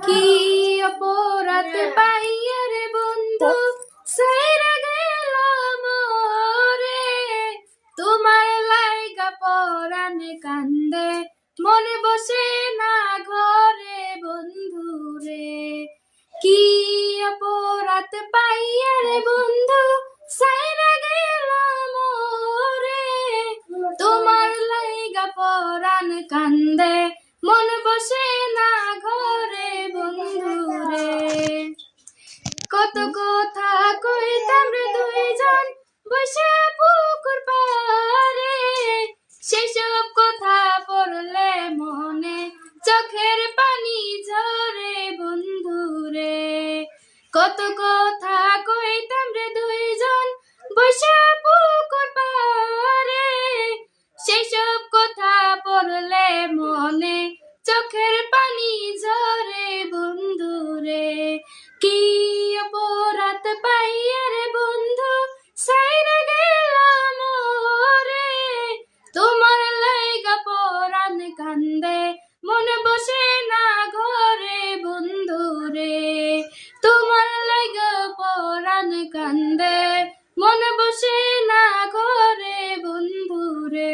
কি অপরাধ পাইয়া রে বন্ধু সাইরা গেলাম রে, তোমার লাইগা পরাণে কান্দে মনে বসে না ঘরে বন্ধু রে। কি অপরাধ পাইয়া রে বন্ধু সাইরা গেলাম রে, তোমার লাইগা পরাণ কান্দে মন বসে না ঘরে বন্ধু রে। কত কথা কইতাম রে দুইজন বসে পুকুর পারে, সেসব কথা পড়লে মনে চোখের পানি ঝরে বন্ধু রে। কত কথা কইতাম রে দুইজন বসে পুকুর পারে, সেসব কথা পড়লে মনে চোখের পানি ঝরে বন্ধু রে। কি অপরাধ পাইয়া রে বন্ধু সাইরা গেলাম রে, তোমার লাইগা পরাণ কান্দে মনে বসে